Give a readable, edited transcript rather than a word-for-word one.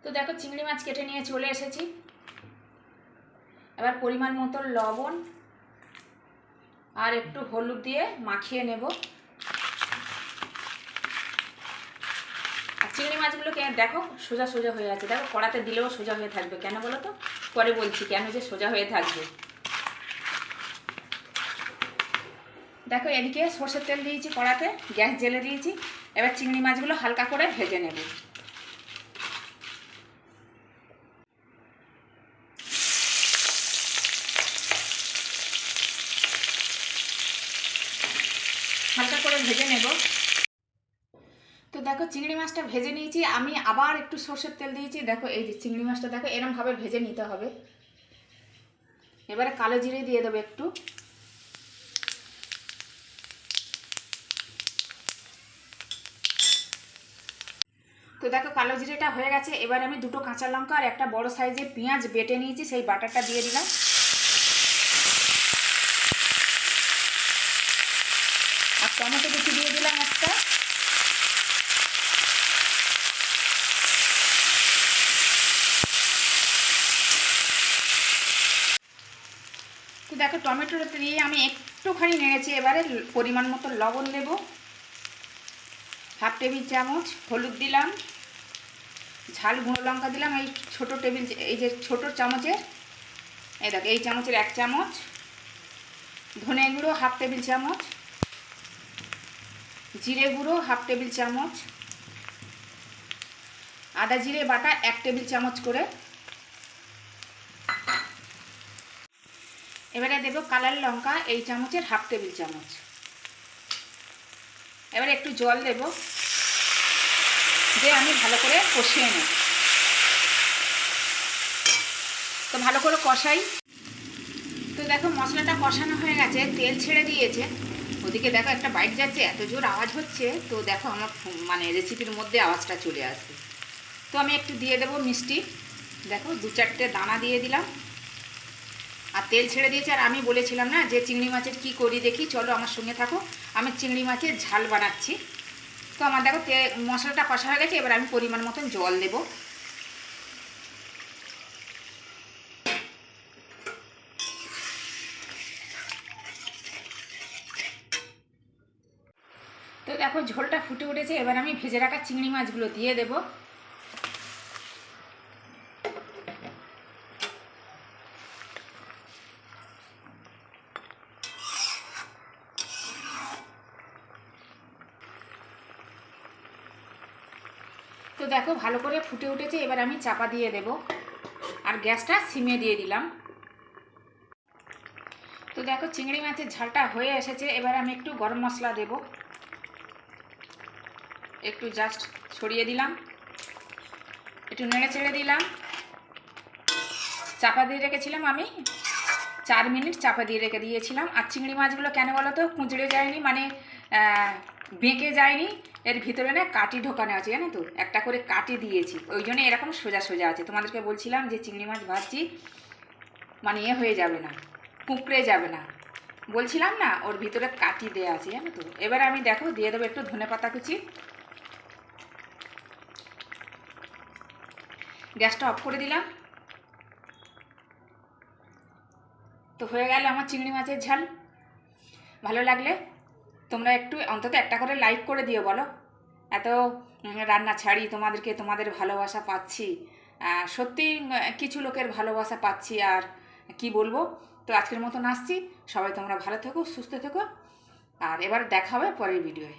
তো দেখো চিংড়ি মাছ কেটে নিয়ে চলে এসেছি। এবার পরিমাণ মতো লবণ আর একটু হলুদ দিয়ে মাখিয়ে নেব। আর চিংড়ি মাছগুলোকে দেখো সোজা সোজা হয়ে আছে, দেখো কড়াতে দিলেও সোজা হয়ে থাকবে। কেন বলো তো? পরে বলছি কেন যে সোজা হয়ে থাকবে। দেখো এদিকে সরষের তেল দিয়েছি কড়াতে, গ্যাস জ্বেলে দিয়েছি। এবার চিংড়ি মাছগুলো হালকা করে ভেজে নেব। হালকা করে ভেজে নেব। তো দেখো চিংড়ি মাছটা ভেজে নিয়েছি, আমি আবার একটু সরষের তেল দিয়েছি। দেখো এই যে চিংড়ি মাছটা দেখো এরমভাবে ভেজে নিতে হবে। এবারে কালো জিরে দিয়ে দেবো একটু। তো দেখো কালো জিরেটা হয়ে গেছে। এবার আমি দুটো কাঁচা লঙ্কা আর একটা বড় সাইজের পেঁয়াজ বেটে নিয়েছি, সেই বাটারটা দিয়ে দিলাম। আর টমেটো কুচি দিয়ে দিলাম একটা। তো দেখো টমেটোটা দিয়ে আমি একটুখানি নেড়েছি। এবারে পরিমাণ মতো লবণ দেব, হাফ টেবিল চামচ হলুদ দিলাম, ঝাল গুঁড়ো লঙ্কা দিলাম এই যে ছোটো চামচের, এই দেখো এই চামচের 1 চামচ, ধনে গুঁড়ো হাফ টেবিল চামচ, জিরে গুঁড়ো হাফ টেবিল চামচ, আদা জিরে বাটা 1 টেবিল চামচ করে। এবারে দেব কালার লঙ্কা এই চামচের হাফ টেবিল চামচ। এবারে একটু জল দেব, দিয়ে আমি ভালো করে কষিয়ে নেব। তো ভালো করে কষাই। তো দেখো মশলাটা কষানো হয়ে গেছে, তেল ছেড়ে দিয়েছে। ওদিকে দেখো একটা বাইক যাচ্ছে, এত জোর আওয়াজ হচ্ছে। তো দেখো আমার মানে রেসিপির মধ্যে আওয়াজটা চলে আসবে। তো আমি একটু দিয়ে দেবো মিষ্টি। দেখো 2-4টে দানা দিয়ে দিলাম। আর তেল ছেড়ে দিয়েছে। আর আমি বলেছিলাম না যে চিংড়ি মাছের কি করি দেখি, চলো আমার সঙ্গে থাকো। আমি চিংড়ি মাছের ঝাল বানাচ্ছি। তো আমার দেখো মশলাটা কষা হয়ে গেছে। এবার আমি পরিমাণ মতন জল দেব। তো দেখো ঝোলটা ফুটে উঠেছে। এবার আমি ভেজে রাখা চিংড়ি মাছগুলো দিয়ে দেব। তো দেখো ভালো করে ফুটে উঠেছে। এবার আমি চাপা দিয়ে দেব আর গ্যাসটা সিমে দিয়ে দিলাম। তো দেখো চিংড়ি মাছের ঝালটা হয়ে এসেছে। এবার আমি একটু গরম মশলা দেব, একটু জাস্ট ছড়িয়ে দিলাম, একটু নেড়ে চেড়ে দিলাম। চাপা দিয়ে রেখেছিলাম আমি 4 মিনিট চাপা দিয়ে রেখে দিয়েছিলাম। আর চিংড়ি মাছগুলো কেন বলো তো কুঁচড়ে যায়নি, মানে বেঁকে যায়নি। এর ভিতরে না কাটি ঢোকানো আছে, জানো তো, একটা করে কাটি দিয়েছি, ওই জন্য এরকম সোজা সোজা আছে। তোমাদেরকে বলছিলাম যে চিংড়ি মাছ ভাজছি মানে হয়ে যাবে না, কুঁকড়ে যাবে না, বলছিলাম না, ওর ভিতরে কাটি দেওয়া আছে, জানো তো। এবার আমি দেখো দিয়ে দেবো একটু ধনেপাতা কুচি। গ্যাসটা অফ করে দিলাম। তো হয়ে গেল আমার চিংড়ি মাছের ঝাল। ভালো লাগলে তোমরা একটু অন্তত একটা করে লাইক করে দিও। বলো এত রান্না ছাড়ি তোমাদেরকে, তোমাদের ভালোবাসা পাচ্ছি, সত্যি কিছু লোকের ভালোবাসা পাচ্ছি। আর কি বলবো। তো আজকের মতন আসছি। সবাই তোমরা ভালো থেকো, সুস্থ থেকো। আর এবার দেখা হবে পরের ভিডিওয়।